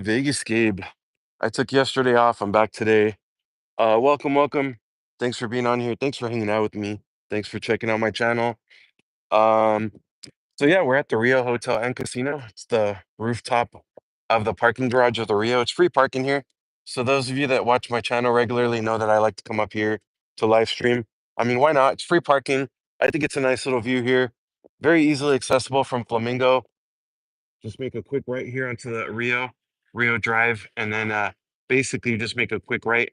Vegas Gabe. I took yesterday off. I'm back today. Welcome, welcome. Thanks for being on here. Thanks for hanging out with me. Thanks for checking out my channel. Um, so yeah, we're at the Rio Hotel and Casino. It's the rooftop of the parking garage of the Rio. It's free parking here. So those of you that watch my channel regularly know that I like to come up here to live stream. I mean, why not? It's free parking. I think it's a nice little view here. Very easily accessible from Flamingo. Just make a quick right here onto the Rio Drive, and then basically you just make a quick right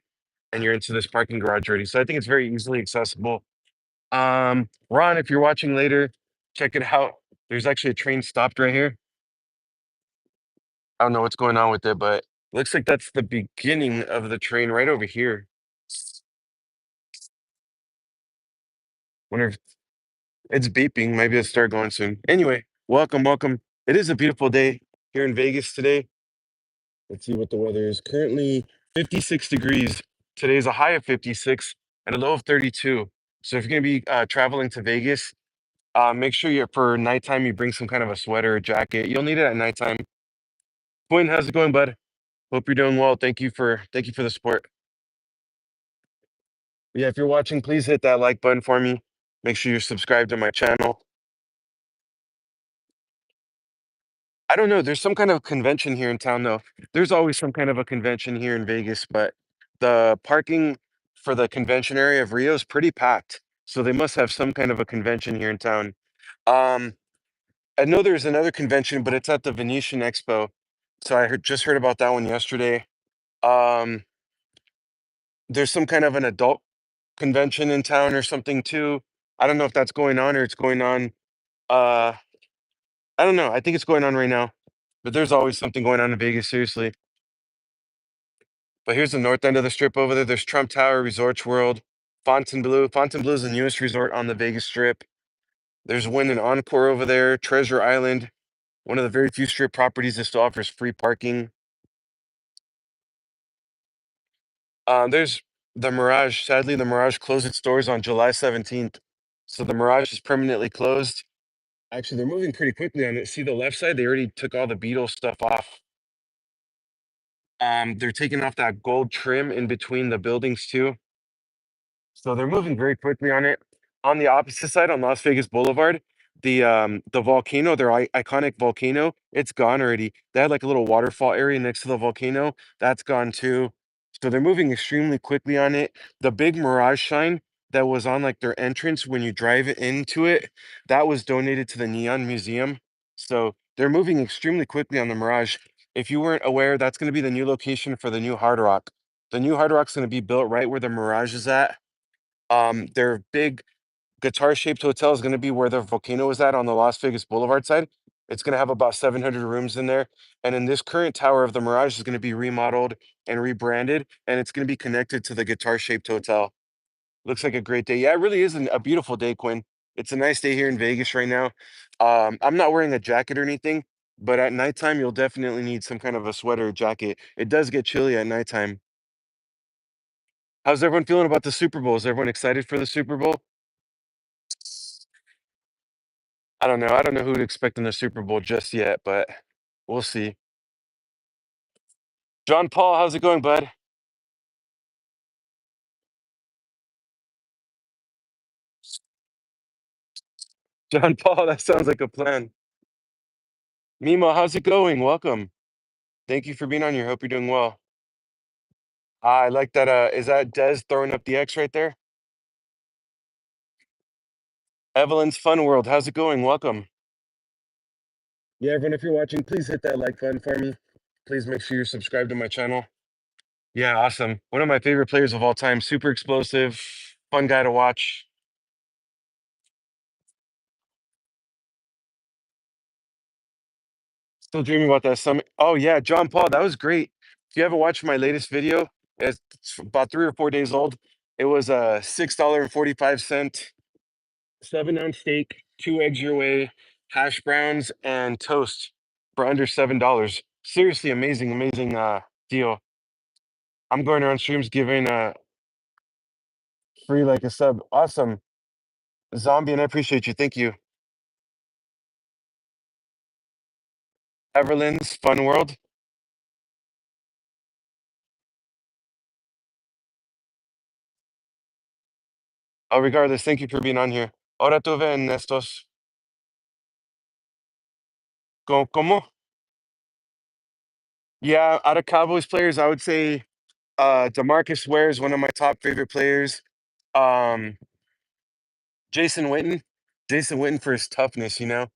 and you're into this parking garage already. So I think it's very easily accessible. Ron, if you're watching later, check it out. There's actually a train stopped right here. I don't know what's going on with it, but looks like that's the beginning of the train right over here. Wonder if it's beeping. Maybe it'll start going soon. Anyway, welcome, welcome. It is a beautiful day here in Vegas today. Let's see what the weather is. Currently 56 degrees. Today's a high of 56 and a low of 32. So if you're going to be traveling to Vegas, make sure for nighttime you bring some kind of a sweater or jacket. You'll need it at nighttime. Quinn, how's it going, bud? Hope you're doing well. Thank you for the support. Yeah, if you're watching, please hit that like button for me. Make sure you're subscribed to my channel. I don't know. There's some kind of convention here in town, though. There's always some kind of a convention here in Vegas, but the parking for the convention area of Rio is pretty packed. So they must have some kind of a convention here in town. Um, I know there's another convention, but it's at the Venetian Expo. So just heard about that one yesterday. Um, there's some kind of an adult convention in town or something too. I don't know if that's going on or it's going on. Uh, I don't know. I think it's going on right now, but there's always something going on in Vegas, seriously. But here's the north end of the strip over there. There's Trump Tower, Resorts World, Fontainebleau. Fontainebleau is the newest resort on the Vegas Strip. There's Wynn and Encore over there, Treasure Island, one of the very few strip properties that still offers free parking. There's the Mirage. Sadly, the Mirage closed its doors on July 17th. So the Mirage is permanently closed. Actually, they're moving pretty quickly on it. See the left side? They already took all the Beatles stuff off. They're taking off that gold trim in between the buildings too. So they're moving very quickly on it. On the opposite side, on Las Vegas Boulevard, the volcano, their iconic volcano, it's gone already. They had like a little waterfall area next to the volcano. That's gone too. So they're moving extremely quickly on it. The big Mirage sign that was on like their entrance when you drive into it, that was donated to the Neon Museum. So they're moving extremely quickly on the Mirage. If you weren't aware, that's going to be the new location for the new Hard Rock. The new Hard Rock's going to be built right where the Mirage is at. Their big guitar-shaped hotel is gonna be where the volcano is at on the Las Vegas Boulevard side. It's gonna have about 700 rooms in there, and in this current tower of the Mirage is gonna be remodeled and rebranded, and it's gonna be connected to the guitar-shaped hotel. Looks like a great day. Yeah, it really is a beautiful day, Quinn. It's a nice day here in Vegas right now. I'm not wearing a jacket or anything, but at nighttime, you'll definitely need some kind of a sweater or jacket. It does get chilly at nighttime. How's everyone feeling about the Super Bowl? Is everyone excited for the Super Bowl? I don't know. I don't know who to expect in the Super Bowl just yet, but we'll see. John Paul, how's it going, bud? John Paul, that sounds like a plan. Mimo, how's it going? Welcome. Thank you for being on here. Hope you're doing well. I like that. Is that Dez throwing up the X right there? Evelyn's Fun World, how's it going? Welcome. Yeah, everyone, if you're watching, please hit that like button for me. Please make sure you're subscribed to my channel. Yeah, awesome. One of my favorite players of all time. Super explosive, fun guy to watch. Still dreaming about that summit. Oh yeah, John Paul, that was great. If you haven't watched my latest video, it's about 3 or 4 days old. It was a $6.45, 7-ounce steak, 2 eggs your way, hash browns, and toast for under $7. Seriously, amazing, amazing deal. I'm going around streams giving free like a sub. Awesome. Zombie, and I appreciate you. Thank you. Everlynn's Fun World. Regardless, thank you for being on here. Ahora tuve en estos, ¿cómo? Yeah, out of Cowboys players, I would say DeMarcus Ware is one of my top favorite players. Um, Jason Witten, Jason Witten for his toughness, you know.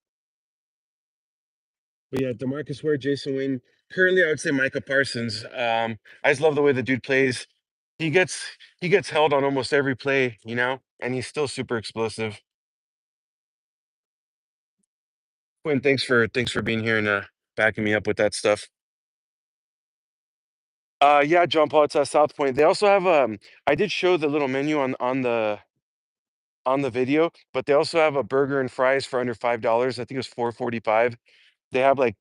But yeah, DeMarcus Ware, Jason Witten. Currently, I would say Micah Parsons. I just love the way the dude plays. He gets he gets held on almost every play, you know, and he's still super explosive. Quinn, thanks for being here and backing me up with that stuff. Yeah, John Paul, it's at South Point. They also have I did show the little menu on the video, but they also have a burger and fries for under $5. I think it was 4.45. They have like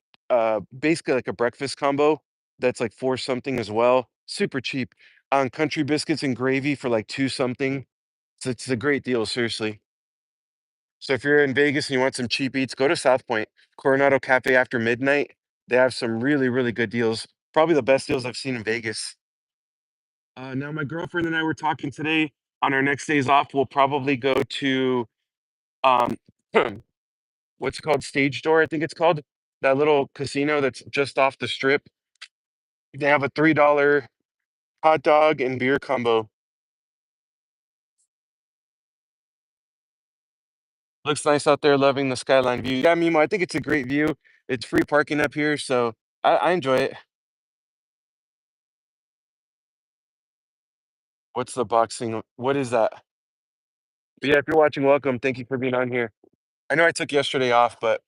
basically like a breakfast combo that's like four something as well. Super cheap. On country biscuits and gravy for like two something. So it's a great deal, seriously. So if you're in Vegas and you want some cheap eats, go to South Point. Coronado Cafe after midnight. They have some really, really good deals. Probably the best deals I've seen in Vegas. Now my girlfriend and I were talking today. On our next days off, we'll probably go to um what's it called? Stage Door, I think it's called. That little casino that's just off the strip. They have a $3 hot dog and beer combo. Looks nice out there, loving the skyline view. Yeah, Mimo, I think it's a great view. It's free parking up here, so I enjoy it. What's the boxing? What is that? But yeah, if you're watching, welcome. Thank you for being on here. I know I took yesterday off, but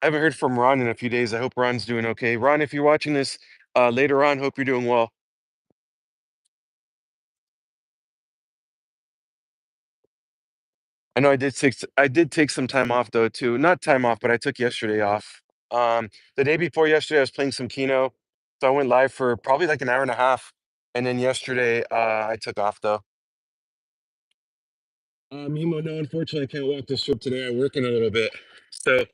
I haven't heard from Ron in a few days. I hope Ron's doing okay. Ron, if you're watching this later on, hope you're doing well. I did take some time off though too. Not time off, but I took yesterday off. The day before yesterday, I was playing some Keno, so I went live for probably like an hour and a half, and then yesterday I took off though. Mimo, no, unfortunately, I can't walk the strip today. I work in a little bit, so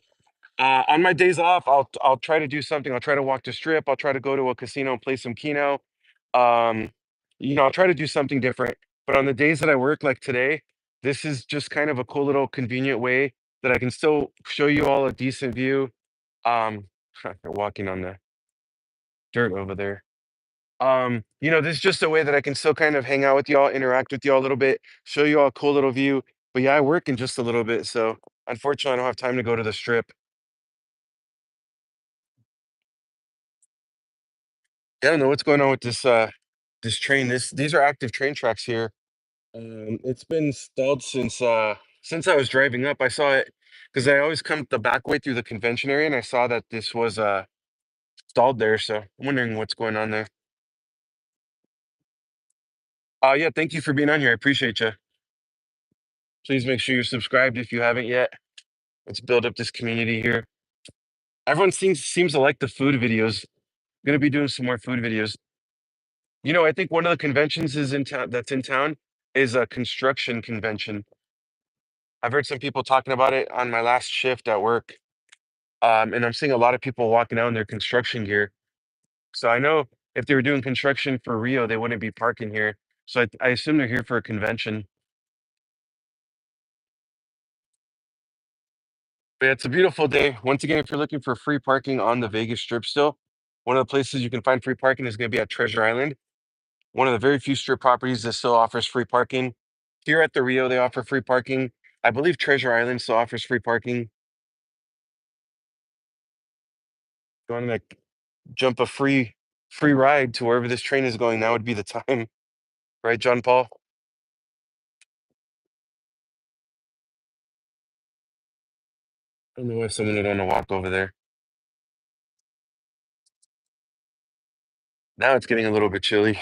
on my days off, I'll try to do something. I'll try to walk the strip. I'll try to go to a casino and play some Keno. Um, I'll try to do something different. But on the days that I work, like today, this is just kind of a cool little convenient way that I can still show you all a decent view. Um, walking on the dirt over there. This is just a way that I can still kind of hang out with y'all, interact with y'all a little bit, show you all a cool little view. But yeah, I work in just a little bit, so unfortunately, I don't have time to go to the strip. Yeah, I don't know what's going on with this train. These are active train tracks here. It's been stalled since I was driving up. I saw it because I always come the back way through the convention area, and I saw that this was stalled there. So I'm wondering what's going on there. Yeah, thank you for being on here. I appreciate you. Please make sure you're subscribed if you haven't yet. Let's build up this community here. Everyone seems to like the food videos. Gonna be doing some more food videos. I think one of the conventions is in town that's in town is a construction convention. I've heard some people talking about it on my last shift at work. And I'm seeing a lot of people walking out in their construction gear. So I know if they were doing construction for Rio, they wouldn't be parking here. So I assume they're here for a convention. But yeah, it's a beautiful day. Once again, if you're looking for free parking on the Vegas Strip still, one of the places you can find free parking is going to be at Treasure Island, one of the very few strip properties that still offers free parking. Here at the Rio, they offer free parking. I believe Treasure Island still offers free parking. You want to like jump a free ride to wherever this train is going, now would be the time, right, John Paul? I don't know why someone would want to walk over there. Now it's getting a little bit chilly.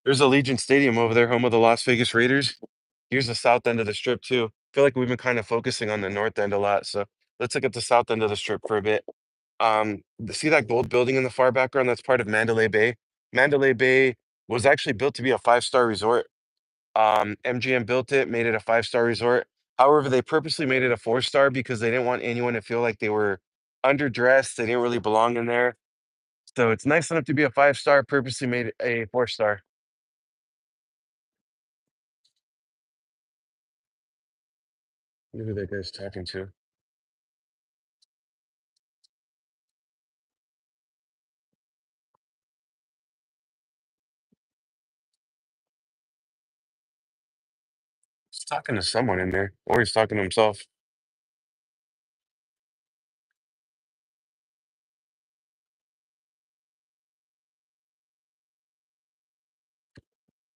There's Allegiant Stadium over there, home of the Las Vegas Raiders. Here's the south end of the strip too. Feel like we've been kind of focusing on the north end a lot, so let's look at the south end of the strip for a bit. See that gold building in the far background? That's part of Mandalay Bay. Mandalay Bay was actually built to be a five-star resort. MGM built it, made it a five-star resort. However, they purposely made it a four-star because they didn't want anyone to feel like they were underdressed. They didn't really belong in there. So it's nice enough to be a 5-star, purposely made it a 4-star. Look who that guy's talking to. He's talking to someone in there, or he's talking to himself.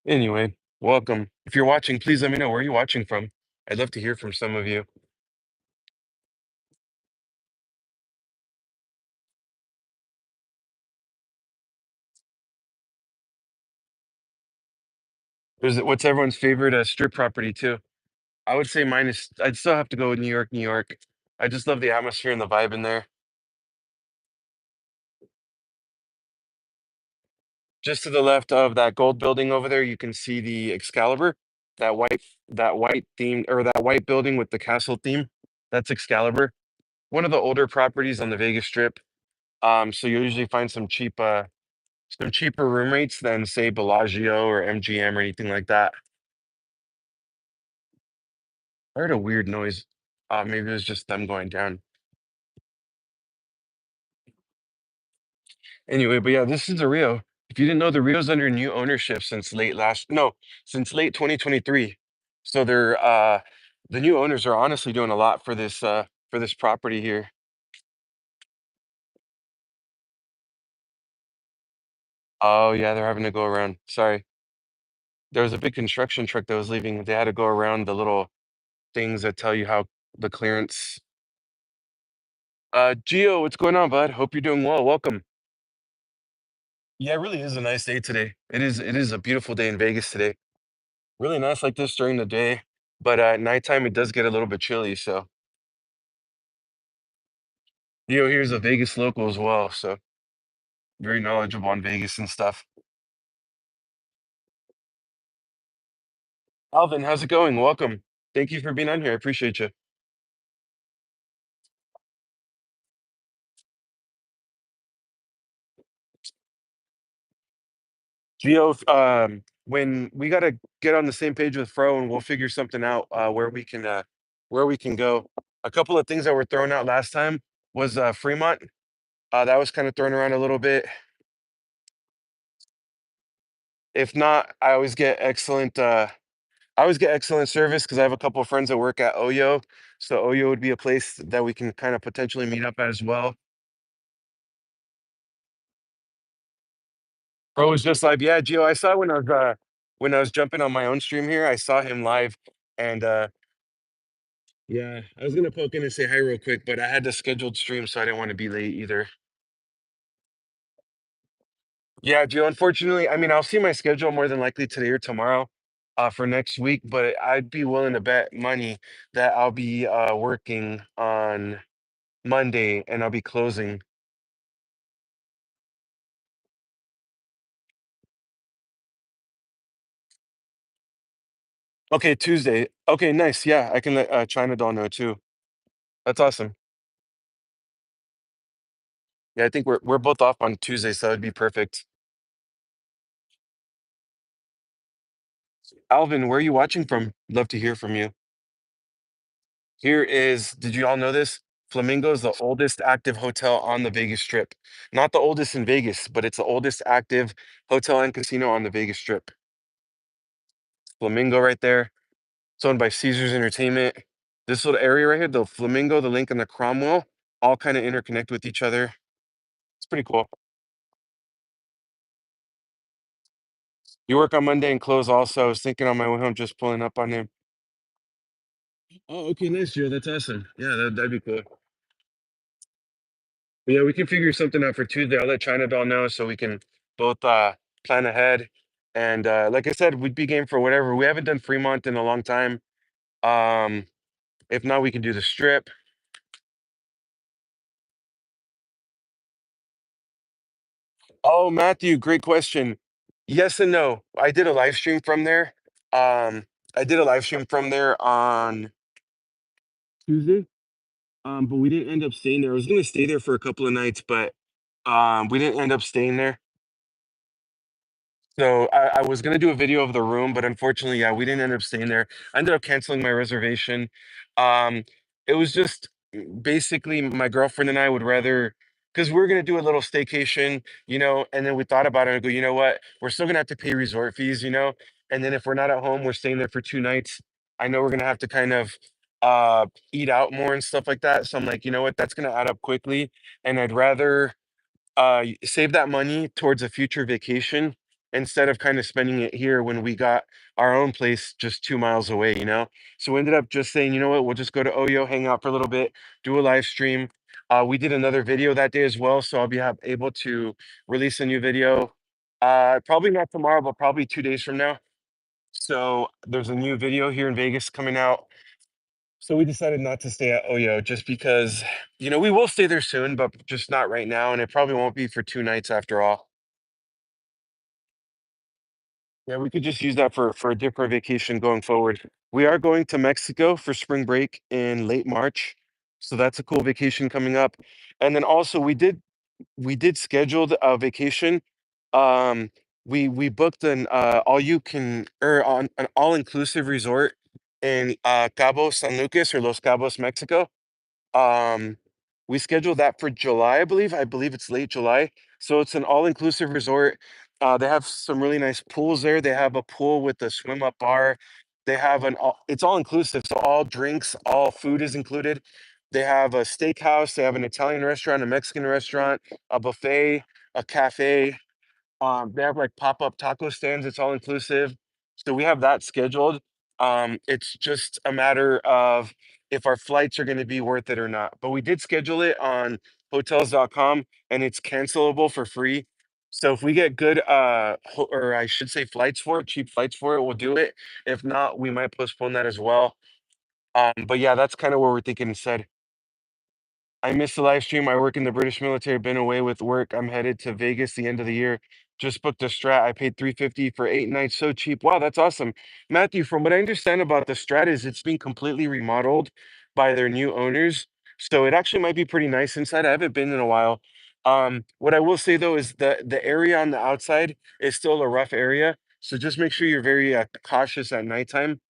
Anyway, welcome. If you're watching, please let me know where you're watching from. I'd love to hear from some of you. What's everyone's favorite strip property too? I would say mine is. I'd still have to go with New York, New York. I just love the atmosphere and the vibe in there. Just to the left of that gold building over there, you can see the Excalibur, that white theme or that white building with the castle theme. That's Excalibur, one of the older properties on the Vegas Strip. So you usually find some cheaper room rates than say Bellagio or MGM or anything like that. I heard a weird noise. Maybe it was just them going down. Anyway, but yeah, this is the Rio. If you didn't know, the Rio's under new ownership since since late 2023. So the new owners are honestly doing a lot for this property here. Oh yeah, they're having to go around. Sorry. There was a big construction truck that was leaving. They had to go around the little things that tell you how the clearance. Gio, what's going on, bud? Hope you're doing well. Welcome. Yeah, it really is a nice day today. It is a beautiful day in Vegas today. Really nice like this during the day, but at nighttime it does get a little bit chilly. So here's a Vegas local as well, so very knowledgeable on Vegas and stuff. Alvin, how's it going? Welcome. Thank you for being on here. I appreciate you. Gio, when we gotta get on the same page with Fro and we'll figure something out where we can go. A couple of things that were thrown out last time was Fremont. That was kind of thrown around a little bit. If not, I always get excellent service because I have a couple of friends that work at Oyo. So Oyo would be a place that we can kind of potentially meet up at as well. Bro was just like, yeah, Gio, I saw when I was jumping on my own stream here, I saw him live and yeah, I was gonna poke in and say hi real quick, but I had the scheduled stream, so I didn't want to be late either. Yeah, Gio, unfortunately, I mean I'll see my schedule more than likely today or tomorrow for next week, but I'd be willing to bet money that I'll be working on Monday and I'll be closing. Okay, Tuesday. Okay, nice. Yeah, I can let China Doll know too. That's awesome. Yeah, I think we're both off on Tuesday, so that'd be perfect. Alvin, where are you watching from? Love to hear from you. Here is, did you all know this? Flamingo is the oldest active hotel on the Vegas Strip. Not the oldest in Vegas, but it's the oldest active hotel and casino on the Vegas Strip. Flamingo right there. It's owned by Caesars Entertainment. This little area right here, the Flamingo, the Link, and the Cromwell, all kind of interconnect with each other. It's pretty cool. You work on Monday and close also. I was thinking on my way home, just pulling up on him. Oh, okay, nice, Joe. That's awesome. Yeah, that'd be cool. But yeah, we can figure something out for Tuesday. I'll let China Doll know so we can both plan ahead. And like I said, we'd be game for whatever. We haven't done Fremont in a long time. Um, if not, we can do the strip. Oh, Matthew, great question. Yes and no. I did a live stream from there. I did a live stream from there on Tuesday. But we didn't end up staying there. I was gonna stay there for a couple of nights, but we didn't end up staying there. So I was gonna do a video of the room, but unfortunately, yeah, we didn't end up staying there. I ended up canceling my reservation. Um, it was just basically my girlfriend and I would rather, because we're gonna do a little staycation, and then we thought about it and go, you know what? We're still gonna have to pay resort fees, and then if we're not at home, we're staying there for 2 nights. I know we're gonna have to kind of eat out more and stuff like that. So I'm like, you know what? That's gonna add up quickly, and I'd rather save that money towards a future vacation instead of kind of spending it here when we got our own place just 2 miles away. So we ended up just saying, you know what, we'll just go to Oyo, hang out for a little bit, do a live stream. We did another video that day as well, so I'll be able to release a new video. Probably not tomorrow, but probably 2 days from now. So there's a new video here in Vegas coming out. So we decided not to stay at Oyo just because, we will stay there soon, but just not right now, and it probably won't be for 2 nights after all. Yeah, we could just use that for a different vacation going forward. We are going to Mexico for spring break in late March, so that's a cool vacation coming up. And then also we did schedule a vacation. Um, we booked an all-inclusive resort in Cabo San Lucas or Los Cabos, Mexico. Um, we scheduled that for July, I believe. I believe it's late July. So it's an all-inclusive resort. They have some really nice pools there. They have a pool with a swim up bar. It's all inclusive. So all drinks, all food is included. They have a steakhouse, they have an Italian restaurant, a Mexican restaurant, a buffet, a cafe. They have like pop-up taco stands, it's all inclusive. So we have that scheduled. It's just a matter of if our flights are going to be worth it or not. But we did schedule it on hotels.com and it's cancelable for free. So if we get good or I should say flights for it, cheap flights for it, we'll do it. If not, we might postpone that as well. But yeah, that's kind of what we're thinking instead. I missed the live stream. I work in the British military, been away with work. I'm headed to Vegas the end of the year. Just booked a strat. I paid 350 for 8 nights. So cheap. Wow, that's awesome. Matthew, from what I understand about the strat is it's being completely remodeled by their new owners. So it actually might be pretty nice inside. I haven't been in a while. What I will say though is the area on the outside is still a rough area. So just make sure you're very cautious at nighttime,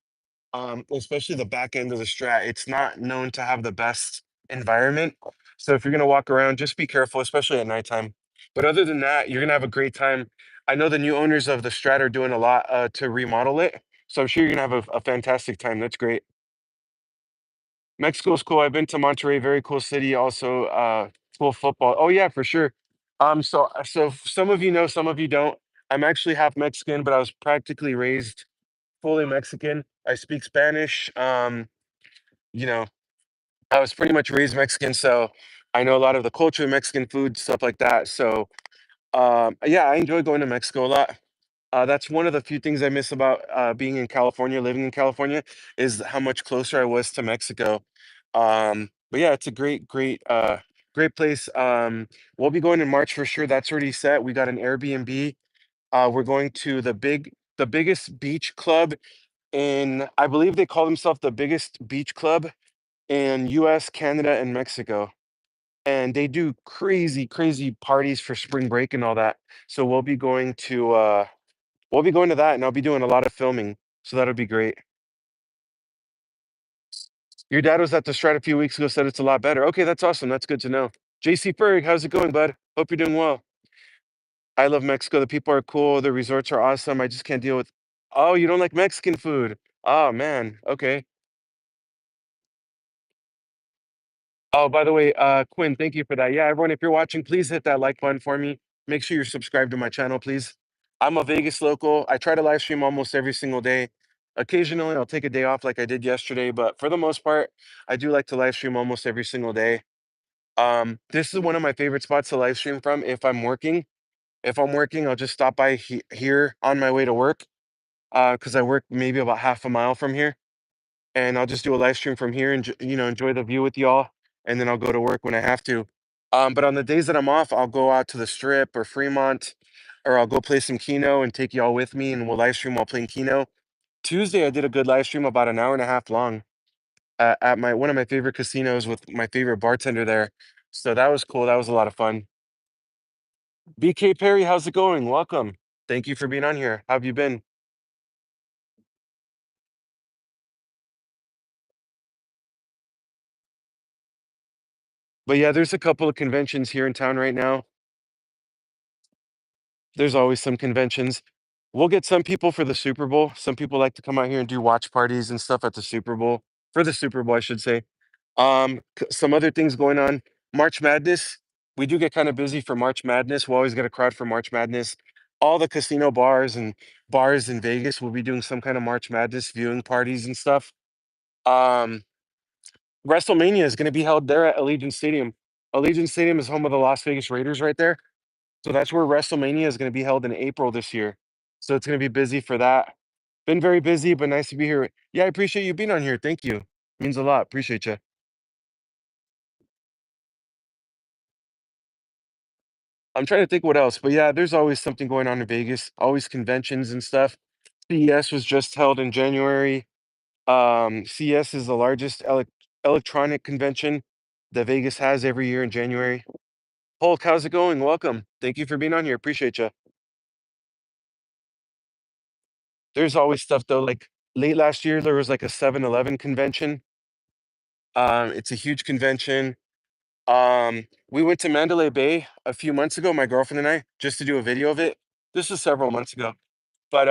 especially the back end of the Strat. It's not known to have the best environment. So if you're gonna walk around, just be careful, especially at nighttime. But other than that, you're gonna have a great time. I know the new owners of the Strat are doing a lot to remodel it, so I'm sure you're gonna have a fantastic time. That's great. Mexico's cool. I've been to Monterrey, very cool city. Also, cool football. Oh yeah, for sure. So some of you know, some of you don't. I'm actually half Mexican, but I was practically raised fully Mexican. I speak Spanish. You know, I was pretty much raised Mexican, so I know a lot of the culture, Mexican food, stuff like that. So, yeah, I enjoy going to Mexico a lot. That's one of the few things I miss about being in California, living in California, is how much closer I was to Mexico. But yeah, it's a great place. We'll be going in March for sure. That's already set. We got an Airbnb. We're going to the biggest beach club I believe they call themselves the biggest beach club in US, Canada, and Mexico. And they do crazy, crazy parties for spring break and all that. So we'll be going to that and I'll be doing a lot of filming. So that'll be great. Your dad was at the Strat a few weeks ago, said it's a lot better. Okay, that's awesome. That's good to know. JC Ferg, how's it going, bud? Hope you're doing well. I love Mexico. The people are cool. The resorts are awesome. I just can't deal with. Oh, you don't like Mexican food? Oh man. Okay. Oh, by the way, Quinn, thank you for that. Yeah, everyone, if you're watching, please hit that like button for me. Make sure you're subscribed to my channel, please. I'm a Vegas local. I try to live stream almost every single day. Occasionally, I'll take a day off like I did yesterday, but for the most part, I do like to live stream almost every single day. This is one of my favorite spots to live stream from if I'm working. If I'm working, I'll just stop by here on my way to work, because I work maybe about half a mile from here and I'll just do a live stream from here and enjoy the view with y'all, and then I'll go to work when I have to. But on the days that I'm off, I'll go out to the Strip or Fremont, or I'll go play some Keno and take y'all with me, and we'll live stream while playing Keno. Tuesday, I did a good live stream about an hour and a half long. at my one of my favorite casinos with my favorite bartender there. So that was cool. That was a lot of fun. BK Perry, how's it going? Welcome. Thank you for being on here. How have you been? But yeah, there's a couple of conventions here in town right now. There's always some conventions. We'll get some people for the Super Bowl. Some people like to come out here and do watch parties and stuff at the Super Bowl. For the Super Bowl, I should say. Some other things going on. March Madness. We do get kind of busy for March Madness. We always get a crowd for March Madness. All the casino bars and bars in Vegas will be doing some kind of March Madness viewing parties and stuff. Um, WrestleMania is going to be held there at Allegiant Stadium. Allegiant Stadium is home of the Las Vegas Raiders right there. So that's where WrestleMania is going to be held in April this year. So it's going to be busy for that. Been very busy, but nice to be here. Yeah, I appreciate you being on here. Thank you. Means a lot. Appreciate you. I'm trying to think what else, but yeah, there's always something going on in Vegas, always conventions and stuff. CES was just held in January. CES is the largest electronic convention that Vegas has every year in January. Hulk, how's it going? Welcome. Thank you for being on here. Appreciate you. There's always stuff though, like late last year, there was like a 7-Eleven convention. It's a huge convention. We went to Mandalay Bay a few months ago, my girlfriend and I, just to do a video of it. This was several months ago. But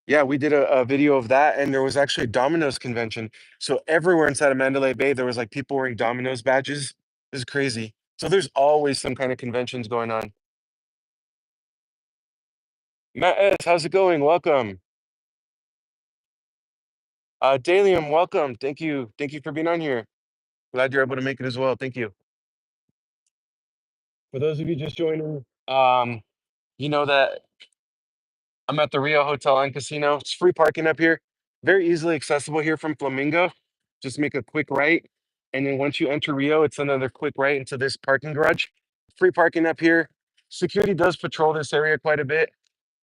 yeah, we did a video of that, and there was actually a Domino's convention. So everywhere inside of Mandalay Bay, there was like people wearing Domino's badges. This is crazy. So there's always some kind of conventions going on. Matt S, how's it going? Welcome. Dalium, welcome. Thank you. Thank you for being on here. Glad you're able to make it as well. Thank you. For those of you just joining, you know that I'm at the Rio Hotel and Casino. It's free parking up here. Very easily accessible here from Flamingo. Just make a quick right. And then once you enter Rio, it's another quick right into this parking garage. Free parking up here. Security does patrol this area quite a bit.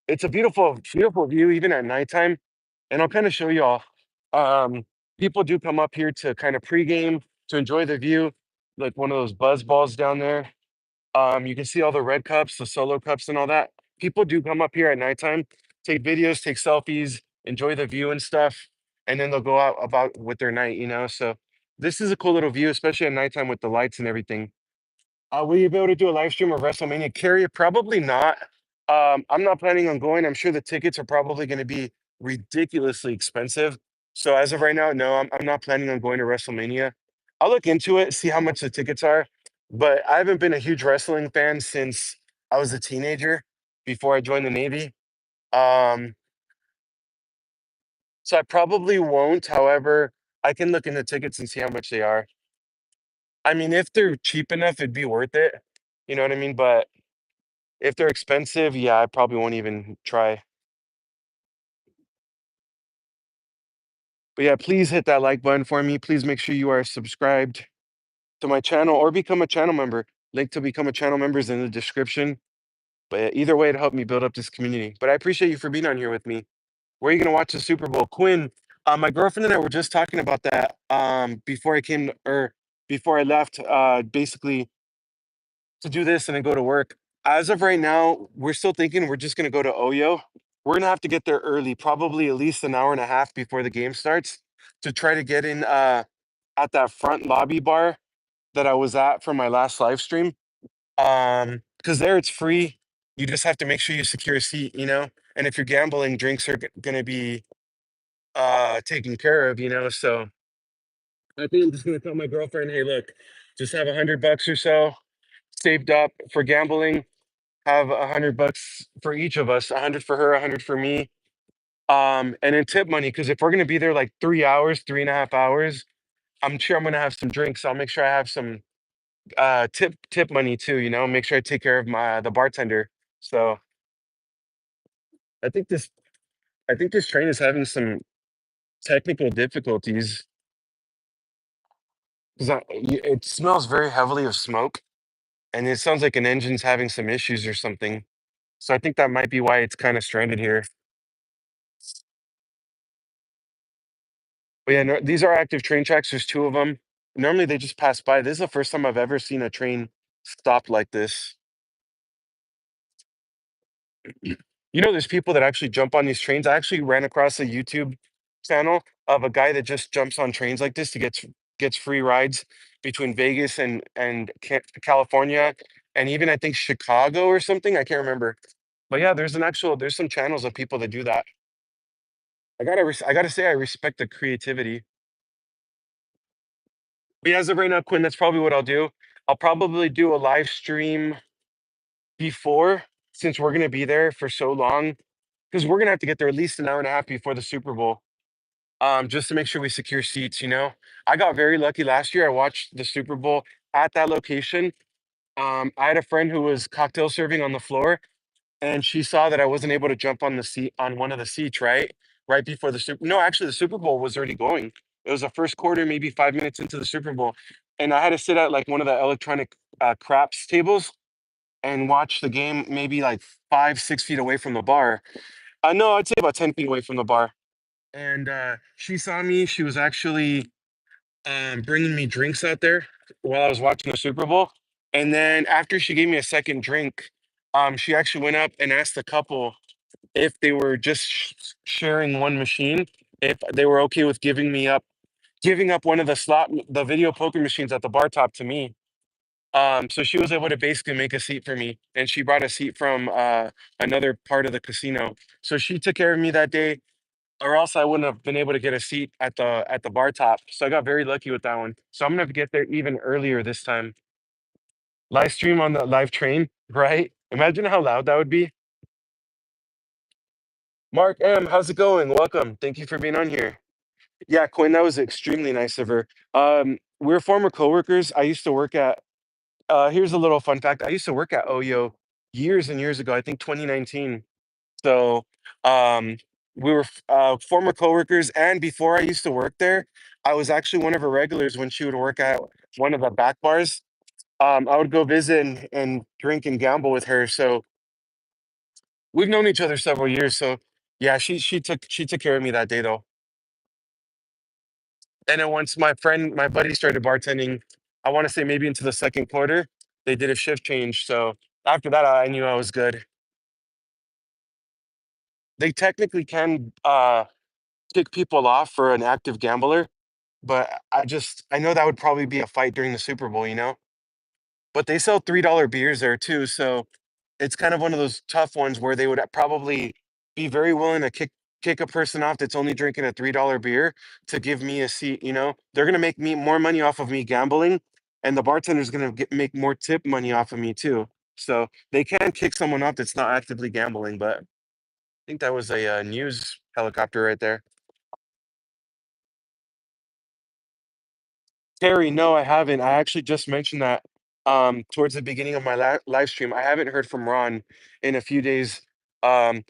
It's a beautiful, beautiful view, even at nighttime. And I'll kind of show you all. Um, People do come up here to kind of pregame, to enjoy the view, like one of those buzz balls down there. You can see all the red cups, the solo cups, and all that. People do come up here at nighttime, take videos, take selfies, enjoy the view and stuff, and then they'll go out about with their night, you know. So this is a cool little view, especially at nighttime with the lights and everything. Will you be able to do a live stream of WrestleMania? Carry probably not. I'm not planning on going. I'm sure the tickets are probably going to be ridiculously expensive. So as of right now, no, I'm not planning on going to WrestleMania. I'll look into it, see how much the tickets are. But I haven't been a huge wrestling fan since I was a teenager before I joined the Navy. Um, so I probably won't. However, I can look into tickets and see how much they are. I mean, if they're cheap enough, it'd be worth it. You know what I mean? But if they're expensive, yeah, I probably won't even try. But yeah, please hit that like button for me. Please make sure you are subscribed to my channel or become a channel member. Link to become a channel member is in the description. But yeah, either way, it helped me build up this community. But I appreciate you for being on here with me. Where are you going to watch the Super Bowl? Quinn, my girlfriend and I were just talking about that before I came or before I left, basically to do this and then go to work. As of right now, we're still thinking we're just going to go to Oyo. We're going to have to get there early, probably at least an hour and a half before the game starts to try to get in at that front lobby bar that I was at for my last live stream. Because there it's free. You just have to make sure you secure a seat, you know. And if you're gambling, drinks are going to be taken care of, you know. So I think I'm just going to tell my girlfriend, hey, look, just have $100 or so saved up for gambling. Have $100 for each of us, 100 for her, 100 for me. And then tip money, because if we're gonna be there like 3 hours, 3.5 hours, I'm sure I'm gonna have some drinks. So I'll make sure I have some tip money too, you know, make sure I take care of my the bartender. So I think this I think this train is having some technical difficulties because it smells very heavily of smoke and it sounds like an engine's having some issues or something. So I think that might be why it's kind of stranded here. But yeah, no, these are active train tracks. There's two of them. Normally they just pass by. This is the first time I've ever seen a train stopped like this. You know, there's people that actually jump on these trains. I actually ran across a YouTube channel of a guy that just jumps on trains like this to gets free rides between Vegas and California, and even I think Chicago or something. I can't remember. But yeah, there's some channels of people that do that. I gotta say I respect the creativity. But yeah, as of right now, Quinn, that's probably what I'll do. I'll probably do a live stream before, since we're gonna be there for so long, because we're gonna have to get there at least an hour and a half before the Super Bowl, just to make sure we secure seats. You know, I got very lucky last year. I watched the Super Bowl at that location. I had a friend who was cocktail serving on the floor, and she saw that I wasn't able to jump on the seat on one of the seats, right before the Super. No, actually, the Super Bowl was already going. It was the first quarter, maybe 5 minutes into the Super Bowl, and I had to sit at like one of the electronic craps tables and watch the game, maybe like 5, 6 feet away from the bar. No, I'd say about 10 feet away from the bar. And she saw me. She was actually bringing me drinks out there while I was watching the Super Bowl. And then after she gave me a second drink, she actually went up and asked the couple if they were just sharing one machine, if they were okay with giving up one of the video poker machines at the bar top to me. So she was able to basically make a seat for me, and she brought a seat from another part of the casino. So she took care of me that day, or else I wouldn't have been able to get a seat at the bar top. So I got very lucky with that one. So I'm gonna have to get there even earlier this time. Live stream on the live train, right? Imagine how loud that would be. Mark M, how's it going? Welcome. Thank you for being on here. Yeah, Quinn, that was extremely nice of her. We're former coworkers. I used to work at here's a little fun fact. I used to work at Oyo years and years ago, I think 2019. So um, we were former coworkers, and before I used to work there, I was actually one of her regulars when she would work at one of the back bars. I would go visit and drink and gamble with her. So we've known each other several years. So yeah, she took care of me that day though. And then once my buddy started bartending, I want to say maybe into the second quarter, they did a shift change. So after that, I knew I was good. They technically can kick people off for an active gambler, but I know that would probably be a fight during the Super Bowl, you know? But they sell $3 beers there too, so it's kind of one of those tough ones where they would probably be very willing to kick a person off that's only drinking a $3 beer to give me a seat, you know? They're gonna make me more money off of me gambling, and the bartender's gonna make more tip money off of me too. So they can kick someone off that's not actively gambling, but I think that was a news helicopter right there. Terry, no, I haven't. I actually just mentioned that towards the beginning of my live stream. I haven't heard from Ron in a few days. Um,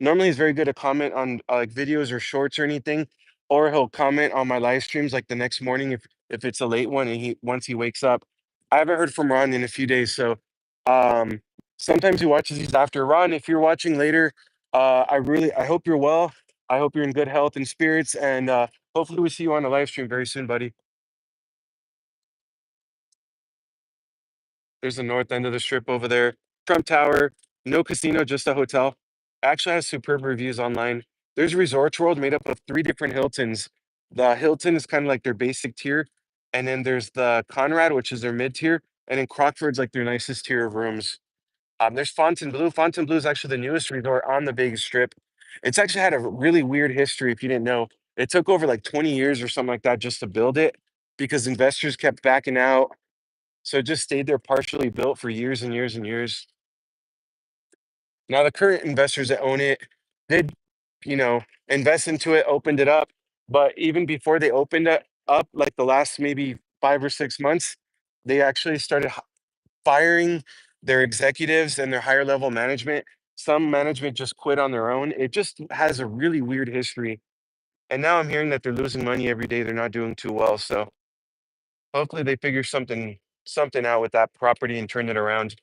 Normally, he's very good to comment on like videos or shorts or anything, or he'll comment on my live streams like the next morning if it's a late one and he once he wakes up. I haven't heard from Ron in a few days, so um, sometimes he watches these after. Ron, if you're watching later, I hope you're well. I hope you're in good health and spirits, and hopefully we see you on a live stream very soon, buddy. There's the north end of the strip over there. Trump Tower, no casino, just a hotel. Actually has superb reviews online. There's Resorts World made up of three different Hiltons. The Hilton is kind of like their basic tier. And then there's the Conrad, which is their mid tier. And then Crockford's like their nicest tier of rooms. There's Fontainebleau. Fontainebleau is actually the newest resort on the Vegas Strip. It's actually had a really weird history, if you didn't know. It took over like 20 years or something like that just to build it because investors kept backing out, so it just stayed there partially built for years and years and years. Now the current investors that own it did, you know, invest into it, opened it up. But even before they opened it up, like the last maybe 5 or 6 months, they actually started firing their executives and their higher level management. Some management just quit on their own. It just has a really weird history. And now I'm hearing that they're losing money every day. They're not doing too well. So hopefully they figure something out with that property and turn it around.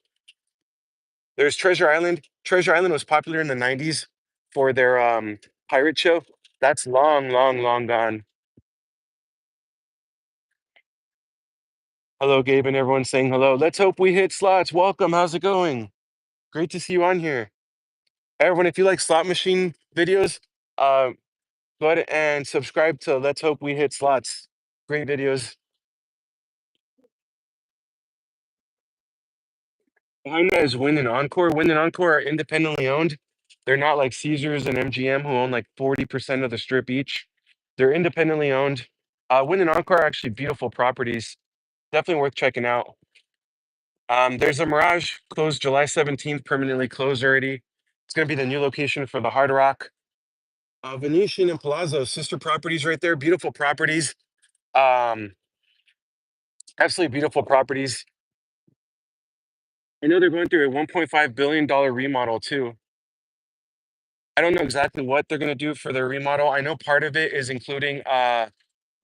There's Treasure Island. Treasure Island was popular in the 90s for their pirate show. That's long, long, long gone. Hello, Gabe, and everyone saying hello. Let's hope we hit slots. Welcome. How's it going? Great to see you on here. Everyone, if you like slot machine videos, uh, go ahead and subscribe to Let's Hope We Hit Slots. Great videos. Behind that is Win and Encore. Win and Encore are independently owned. They're not like Caesars and MGM who own like 40% of the strip each. They're independently owned. Win and Encore are actually beautiful properties. Definitely worth checking out. There's a Mirage closed July 17th, permanently closed already. It's going to be the new location for the Hard Rock. Venetian and Palazzo, sister properties right there. Beautiful properties. Um, Absolutely beautiful properties. I know they're going through a $1.5 billion remodel too. I don't know exactly what they're going to do for their remodel. I know part of it is including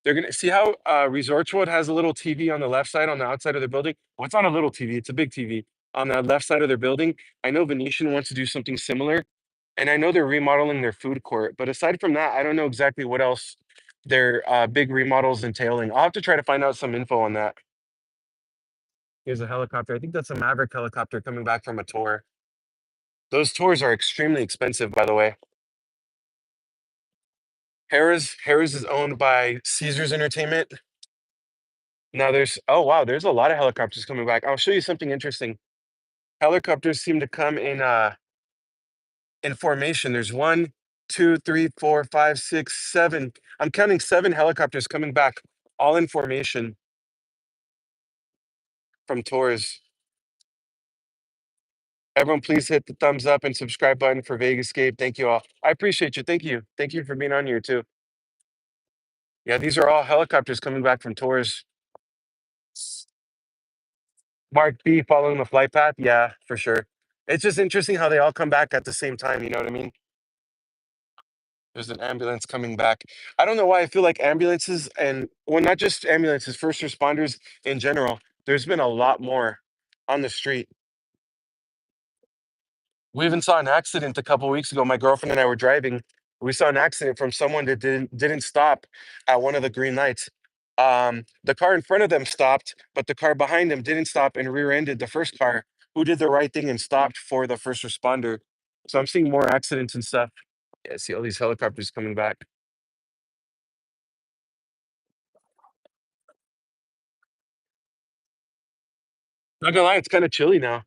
they're going to see how Resorts World has a little TV on the left side on the outside of their building. Well, it's not a little TV, it's a big TV on the left side of their building. I know Venetian wants to do something similar, and I know they're remodeling their food court. But aside from that, I don't know exactly what else their big remodels entailing. I'll have to try to find out some info on that. Here's a helicopter. I think that's a Maverick helicopter coming back from a tour. Those tours are extremely expensive, by the way. Harrah's is owned by Caesars Entertainment. Now there's oh wow, there's a lot of helicopters coming back. I'll show you something interesting. Helicopters seem to come in formation. There's one, two, three, four, five, six, seven. I'm counting 7 helicopters coming back, all in formation from tours. Everyone, please hit the thumbs up and subscribe button for Vegascape. Thank you all. I appreciate you. Thank you. Thank you for being on here too. Yeah, these are all helicopters coming back from tours. Mark B following the flight path. Yeah, for sure. It's just interesting how they all come back at the same time. You know what I mean? There's an ambulance coming back. I don't know why I feel like ambulances and well, not just ambulances, first responders in general. There's been a lot more on the street. We even saw an accident a couple weeks ago. My girlfriend and I were driving. We saw an accident from someone that didn't stop at one of the green lights. The car in front of them stopped, but the car behind them didn't stop and rear-ended the first car, who did the right thing and stopped for the first responder. So I'm seeing more accidents and stuff. Yeah, I see all these helicopters coming back. Not gonna lie, it's kind of chilly now.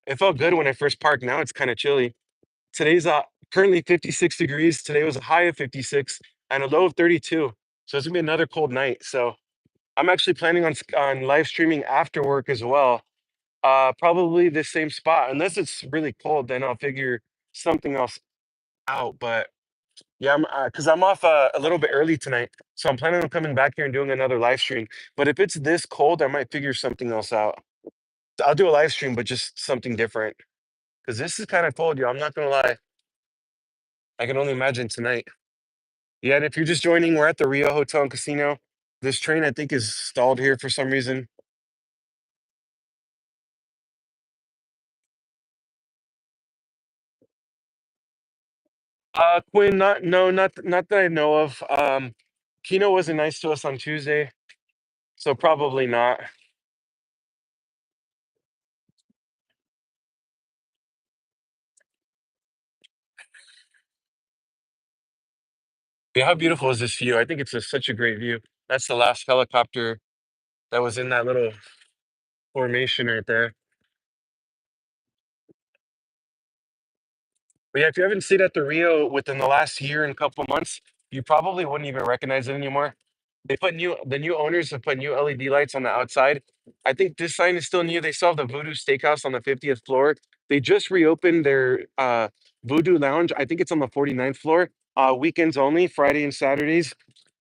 It felt good when I first parked. Now it's kind of chilly. Today's currently 56 degrees. Today was a high of 56 and a low of 32. So it's gonna be another cold night. So I'm actually planning on live streaming after work as well. Probably the same spot. Unless it's really cold, then I'll figure something else out. But yeah, I'm because I'm off a little bit early tonight, so I'm planning on coming back here and doing another live stream. But if it's this cold, I might figure something else out. I'll do a live stream, but just something different. Because this is kind of cold, yo. I'm not gonna lie. I can only imagine tonight. Yeah, and if you're just joining, we're at the Rio Hotel and Casino. This train, I think, is stalled here for some reason. Quinn, not no, not that I know of. Kino wasn't nice to us on Tuesday, so probably not. Yeah, how beautiful is this view? I think it's such a great view. That's the last helicopter that was in that little formation right there. But yeah, if you haven't stayed at the Rio within the last year and a couple months, you probably wouldn't even recognize it anymore. The new owners have put new LED lights on the outside. I think this sign is still new. They still have the Voodoo Steakhouse on the 50th floor. They just reopened their Voodoo Lounge. I think it's on the 49th floor. Weekends only, Friday and Saturdays.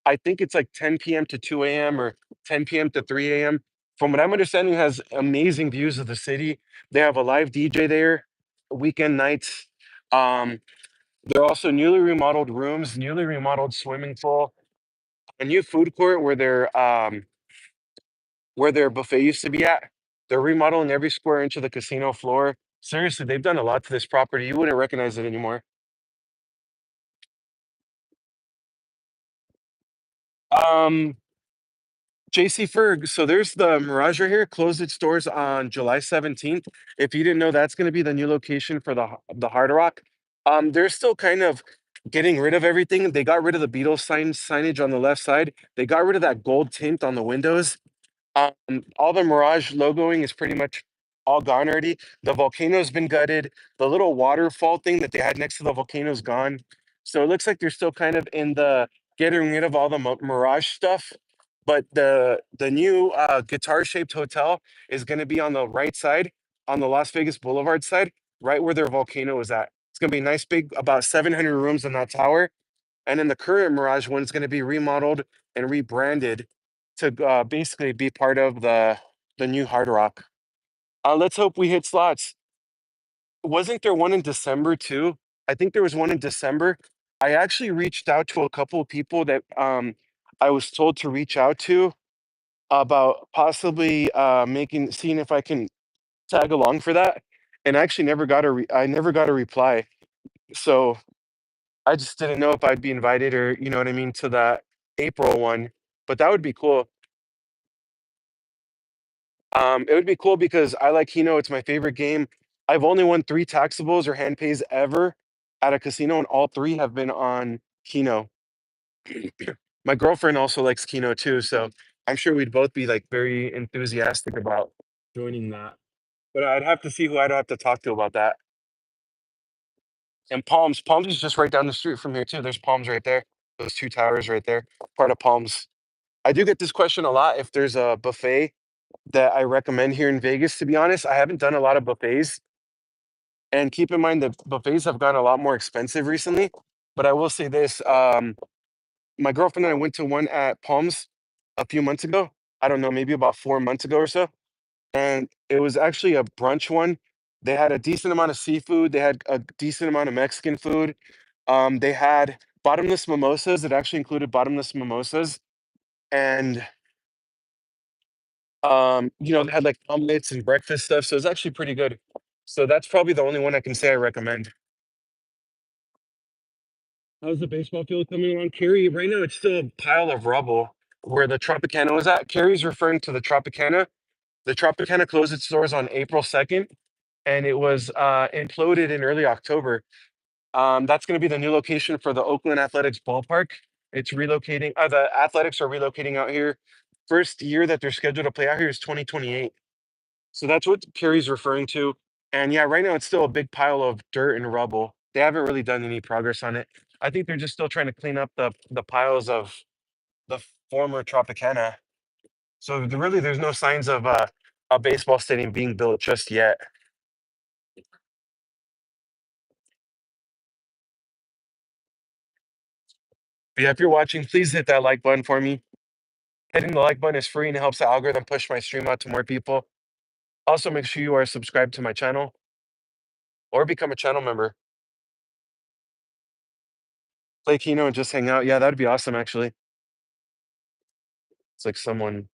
I think it's like 10 p.m. to 2 a.m. or 10 p.m. to 3 a.m. From what I'm understanding, it has amazing views of the city. They have a live DJ there, weekend nights. Um, they're also newly remodeled rooms, newly remodeled swimming pool, a new food court where their buffet used to be at. They're remodeling every square inch of the casino floor. Seriously, they've done a lot to this property. You wouldn't recognize it anymore. Um, JC Ferg, so there's the Mirage right here, closed its doors on July 17th. If you didn't know, that's gonna be the new location for the Hard Rock. They're still kind of getting rid of everything. They got rid of the Beatles signage on the left side. They got rid of that gold tint on the windows. All the Mirage logoing is pretty much all gone already. The volcano's been gutted. The little waterfall thing that they had next to the volcano's gone. So it looks like they're still kind of in the getting rid of all the Mirage stuff. But the new guitar shaped hotel is going to be on the right side, on the Las Vegas Boulevard side, right where their volcano is at. It's going to be a nice big, about 700 rooms in that tower. And then the current Mirage one is going to be remodeled and rebranded to basically be part of the new Hard Rock. Let's hope we hit slots. Wasn't there one in December too? I think there was one in December. I actually reached out to a couple of people that I was told to reach out to about possibly seeing if I can tag along for that, and I actually I never got a reply. So I just didn't know if I'd be invited or you know what I mean to that April one, but that would be cool. It would be cool because I like Keno. It's my favorite game. I've only won 3 taxables or hand pays ever at a casino, and all 3 have been on Keno. My girlfriend also likes Keno too, so I'm sure we'd both be like very enthusiastic about joining that. But I'd have to see who I'd have to talk to about that. And Palms is just right down the street from here too. There's Palms right there. Those 2 towers right there, part of Palms. I do get this question a lot if there's a buffet that I recommend here in Vegas. To be honest, I haven't done a lot of buffets. And keep in mind that buffets have gotten a lot more expensive recently. But I will say this, my girlfriend and I went to one at Palms a few months ago. I don't know, maybe about 4 months ago or so. And it was actually a brunch one. They had a decent amount of seafood. They had a decent amount of Mexican food. They had bottomless mimosas. It actually included bottomless mimosas. And they had like omelets and breakfast stuff. So it's actually pretty good. So that's probably the only one I can say I recommend. How's the baseball field coming along? Kerry, right now it's still a pile of rubble where the Tropicana was at. Kerry's referring to the Tropicana. The Tropicana closed its doors on April 2nd, and it was imploded in early October. That's going to be the new location for the Oakland Athletics ballpark. It's relocating. The Athletics are relocating out here. First year that they're scheduled to play out here is 2028. So that's what Kerry's referring to. And yeah, right now it's still a big pile of dirt and rubble. They haven't really done any progress on it. I think they're just still trying to clean up the piles of the former Tropicana. So there's no signs of a baseball stadium being built just yet. But yeah, if you're watching, please hit that like button for me. Hitting the like button is free and it helps the algorithm push my stream out to more people. Also, make sure you are subscribed to my channel or become a channel member. Play Keno and just hang out. Yeah, that'd be awesome, actually. It's like someone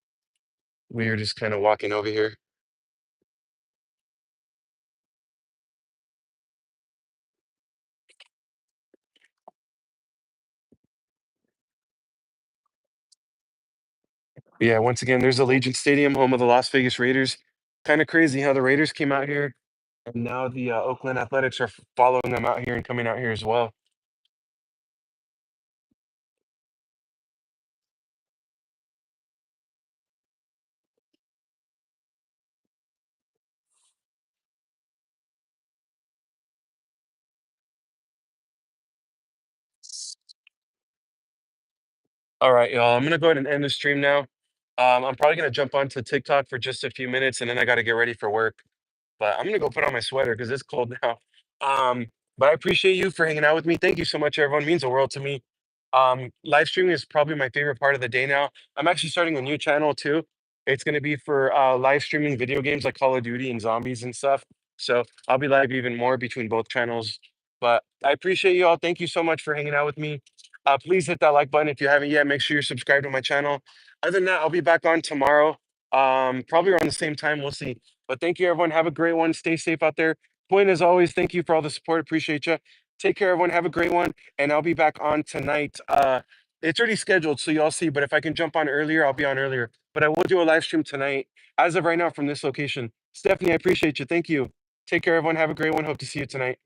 weird just kind of walking over here. Yeah, once again, there's Allegiant Stadium, home of the Las Vegas Raiders. Kind of crazy how the Raiders came out here, and now the Oakland Athletics are following them out here and coming out here as well. All right, y'all. I'm gonna go ahead and end the stream now. I'm probably gonna jump onto TikTok for just a few minutes, and then I got to get ready for work. But I'm gonna go put on my sweater because it's cold now. Um, but I appreciate you for hanging out with me. Thank you so much, everyone. It means the world to me. Live streaming is probably my favorite part of the day now. I'm actually starting a new channel too. It's gonna be for live streaming video games like Call of Duty and zombies and stuff. So I'll be live even more between both channels. But I appreciate you all. Thank you so much for hanging out with me. Please hit that like button if you haven't yet. Make sure you're subscribed to my channel. Other than that, I'll be back on tomorrow. Probably around the same time. We'll see. But thank you, everyone. Have a great one. Stay safe out there. Point as always, thank you for all the support. Appreciate you. Take care, everyone. Have a great one. And I'll be back on tonight. It's already scheduled, so y'all see, but if I can jump on earlier, I'll be on earlier. But I will do a live stream tonight, as of right now from this location. Stephanie, I appreciate you. Thank you. Take care, everyone. Have a great one. Hope to see you tonight.